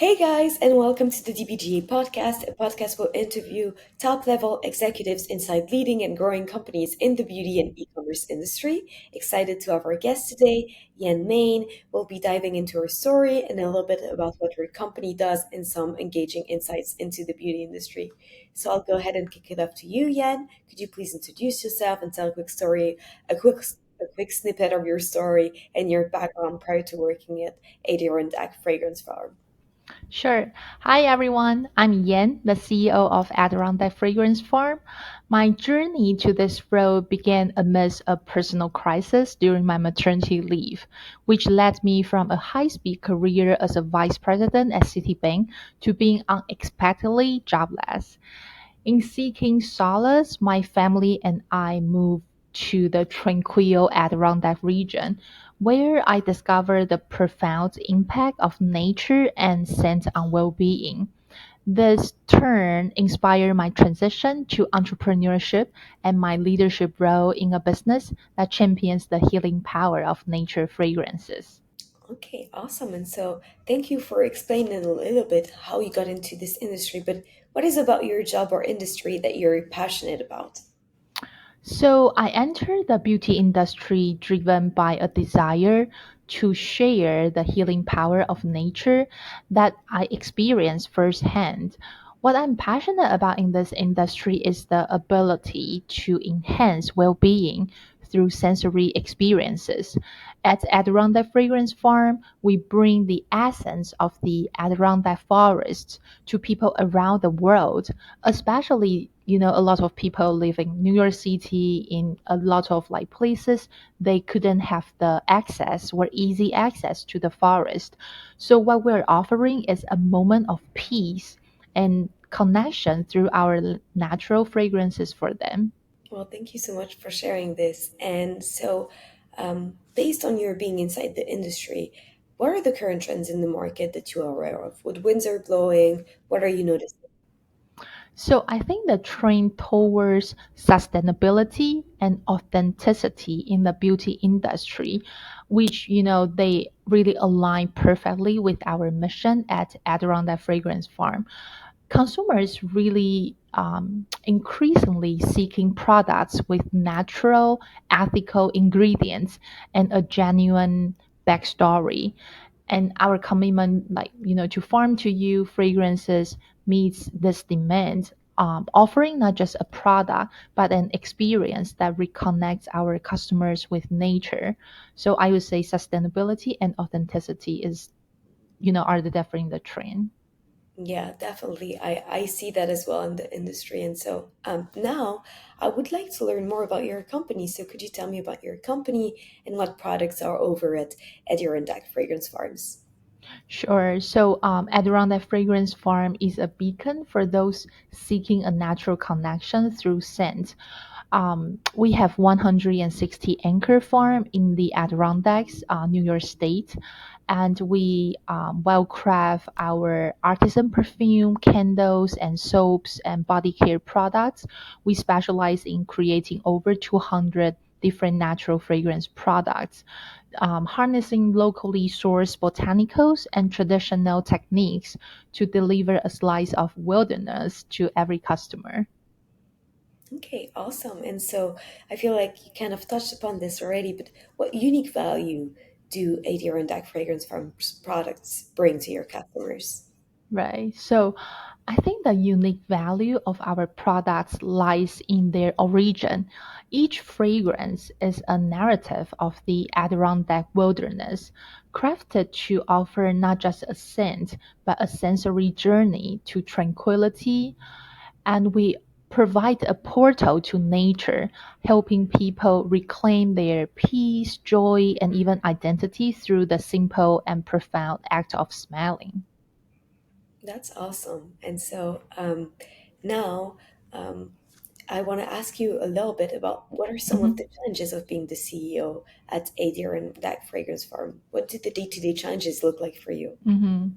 Hey guys, and welcome to the DBGA podcast. A podcast will interview top level executives inside leading and growing companies in the beauty and e commerce industry. Excited to have our guest today, Yen Maine. We'll be diving into her story and a little bit about what her company does and some engaging insights into the beauty industry. So I'll go ahead and kick it off to you, Yen. Could you please introduce yourself and tell a quick story, a quick a quick snippet of your story and your background prior to working at Adirondack Fragrance Farm? Sure. Hi, everyone. I'm Yen, the CEO of Adirondack Fragrance Farm. My journey to this role began amidst a personal crisis during my maternity leave, which led me from a high speed career as a vice president at Citibank to being unexpectedly jobless. In seeking solace, my family and I moved to the tranquil Adirondack region, where I discovered the profound impact of nature and scent on well-being. This turn inspired my transition to entrepreneurship and my leadership role in a business that champions the healing power of nature fragrances. Okay, awesome. And so thank you for explaining a little bit how you got into this industry, but what is about your job or industry that you're passionate about? So I entered the beauty industry driven by a desire to share the healing power of nature that I experienced firsthand. What I'm passionate about in this industry is the ability to enhance well being through sensory experiences. At Adirondack Fragrance Farm, we bring the essence of the Adirondack forests to people around the world, especially a lot of people live in New York City, in a lot of like places they couldn't have the access or easy access to the forest. So what we're offering is a moment of peace and connection through our natural fragrances for them. Well, thank you so much for sharing this. And so, based on your being inside the industry, what are the current trends in the market that you are aware of? What winds are blowing? What are you noticing? So I think the trend towards sustainability and authenticity in the beauty industry, which they really align perfectly with our mission at Adirondack Fragrance Farm. Consumers really increasingly seeking products with natural, ethical ingredients and a genuine backstory. And our commitment, like to farm to you fragrances meets this demand, offering not just a product but an experience that reconnects our customers with nature. So I would say sustainability and authenticity is are the definitely the trend. Yeah, definitely. I see that as well in the industry. And so now I would like to learn more about your company. So could you tell me about your company and what products are over at Adirondack Fragrance Farms? Sure. So, Adirondack Fragrance Farm is a beacon for those seeking a natural connection through scent. We have 160 anchor farm in the Adirondacks, New York State, and we well craft our artisan perfume, candles, and soaps and body care products. We specialize in creating over 200 different natural fragrance products, harnessing locally sourced botanicals and traditional techniques to deliver a slice of wilderness to every customer. Okay, awesome. And so I feel like you kind of touched upon this already, but what unique value do Adirondack Fragrance Farms products bring to your customers? Right. So I think the unique value of our products lies in their origin. Each fragrance is a narrative of the Adirondack wilderness, crafted to offer not just a scent, but a sensory journey to tranquility. And we provide a portal to nature, helping people reclaim their peace, joy, and even identity through the simple and profound act of smelling. That's awesome. And so now um, I want to ask you a little bit about what are some of Mhm. the challenges of being the CEO at Adirondack Fragrance Farm? What do the day-to-day challenges look like for you? Mhm.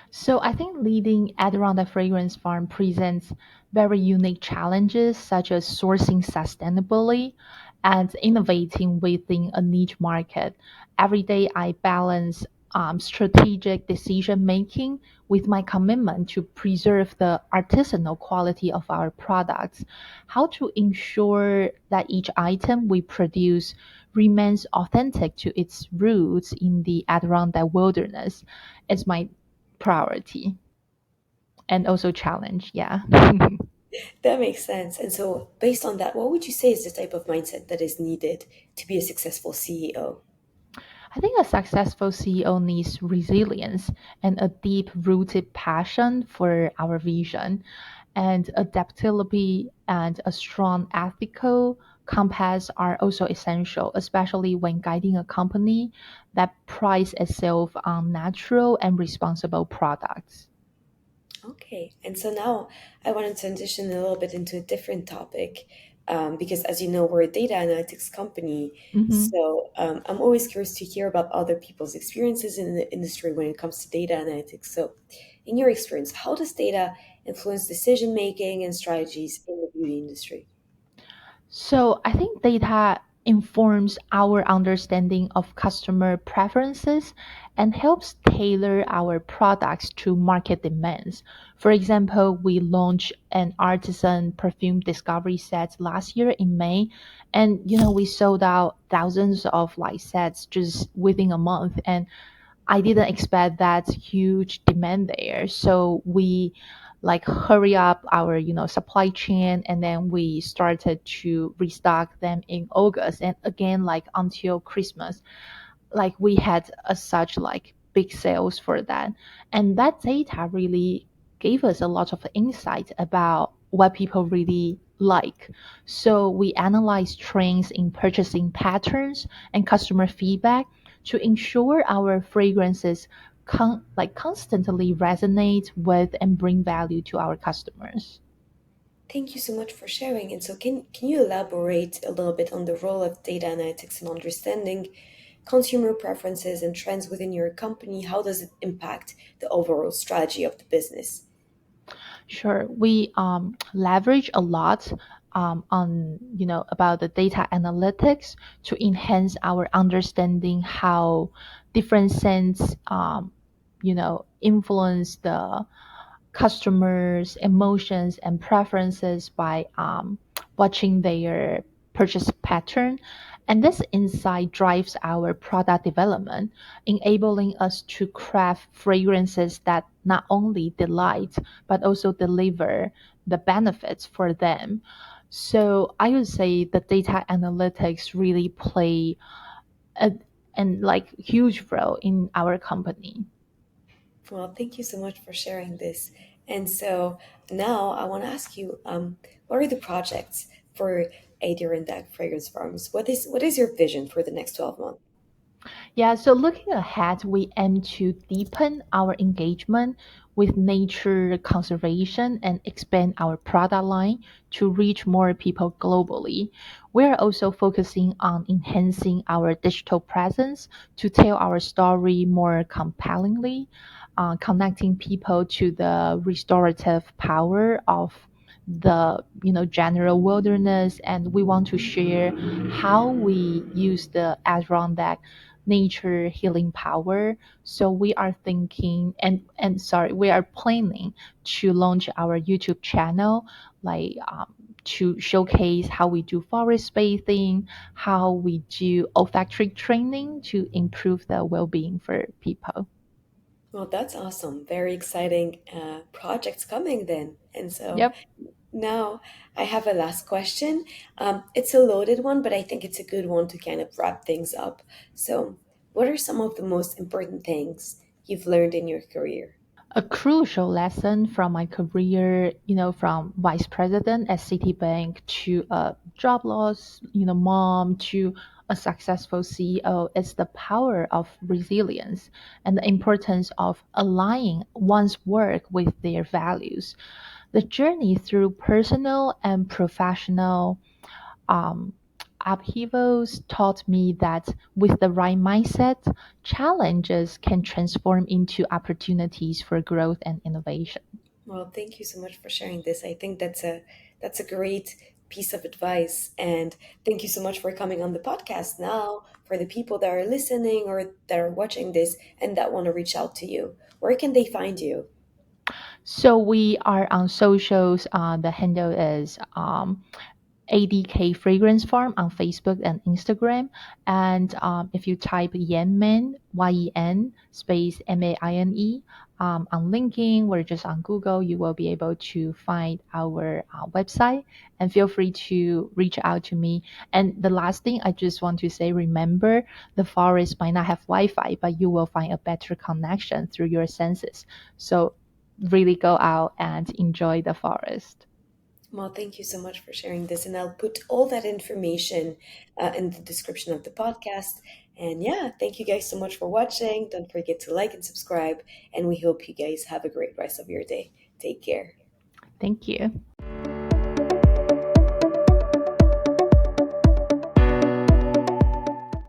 So I think leading Adirondack Fragrance Farm presents very unique challenges such as sourcing sustainably and innovating within a niche market. Every day I balance strategic decision making with my commitment to preserve the artisanal quality of our products, how to ensure that each item we produce remains authentic to its roots in the Adirondack wilderness is my priority and also challenge. Yeah. That makes sense. And so, based on that, what would you say is the type of mindset that is needed to be a successful CEO? I think a successful CEO needs resilience and a deep rooted passion for our vision, and adaptability and a strong ethical compass are also essential, especially when guiding a company that prides itself on natural and responsible products. Okay, and so now I want to transition a little bit into a different topic because, as you know, we're a data analytics company. Mhm. So I'm always curious to hear about other people's experiences in the industry when it comes to data analytics. So, in your experience, how does data influence decision making and strategies in the beauty industry? So I think data informs our understanding of customer preferences and helps tailor our products to market demands. For example, we launched an artisan perfume discovery set last year in May, and we sold out thousands of like sets just within a month, and I didn't expect that huge demand there. So we like hurry up our supply chain, and then we started to restock them in August and again like until Christmas. Like we had a such like big sales for that, and that data really gave us a lot of insight about what people really like. So we analyzed trends in purchasing patterns and customer feedback to ensure our fragrances constantly resonate with and bring value to our customers. Thank you so much for sharing. And so, can you elaborate a little bit on the role of data analytics in understanding consumer preferences and trends within your company? How does it impact the overall strategy of the business? Sure. We leverage a lot on about the data analytics to enhance our understanding how different scents influence the customers' emotions and preferences by watching their purchase pattern. And this insight drives our product development, enabling us to craft fragrances that not only delight, but also deliver the benefits for them. So I would say the data analytics really play a and like huge role in our company. Well, thank you so much for sharing this. And so now I want to ask you, what are the projects for Adirondack Fragrance Farms? What is your vision for the next 12 months? Yeah, so looking ahead, we aim to deepen our engagement with nature conservation and expand our product line to reach more people globally. We are also focusing on enhancing our digital presence to tell our story more compellingly, connecting people to the restorative power of the general wilderness, and we want to share how we use the Adirondack nature healing power. So we are thinking and sorry, we are planning to launch our YouTube channel, like to showcase how we do forest bathing, how we do olfactory training to improve the well-being for people. Well, that's awesome. Very exciting projects coming then. And so Yep. now I have a last question. It's a loaded one, but I think it's a good one to kind of wrap things up. So, what are some of the most important things you've learned in your career? A crucial lesson from my career, from vice president at Citibank to a job loss, mom to a successful CEO is the power of resilience and the importance of aligning one's work with their values. The journey through personal and professional um, upheavals taught me that with the right mindset, challenges can transform into opportunities for growth and innovation. Well, thank you so much for sharing this. I think that's a great piece of advice. And thank you so much for coming on the podcast. Now, for the people that are listening or that are watching this and that want to reach out to you, where can they find you? So we are on socials. The handle is ADK Fragrance Farm on Facebook and Instagram. And if you type Yen Maine, Yen space Maine, on LinkedIn or just on Google, you will be able to find our website. And feel free to reach out to me. And the last thing I just want to say, remember, the forest might not have Wi-Fi, but you will find a better connection through your senses. So really go out and enjoy the forest. Well, thank you so much for sharing this. And I'll put all that information in the description of the podcast. And yeah, thank you guys so much for watching. Don't forget to like and subscribe. And we hope you guys have a great rest of your day. Take care. Thank you.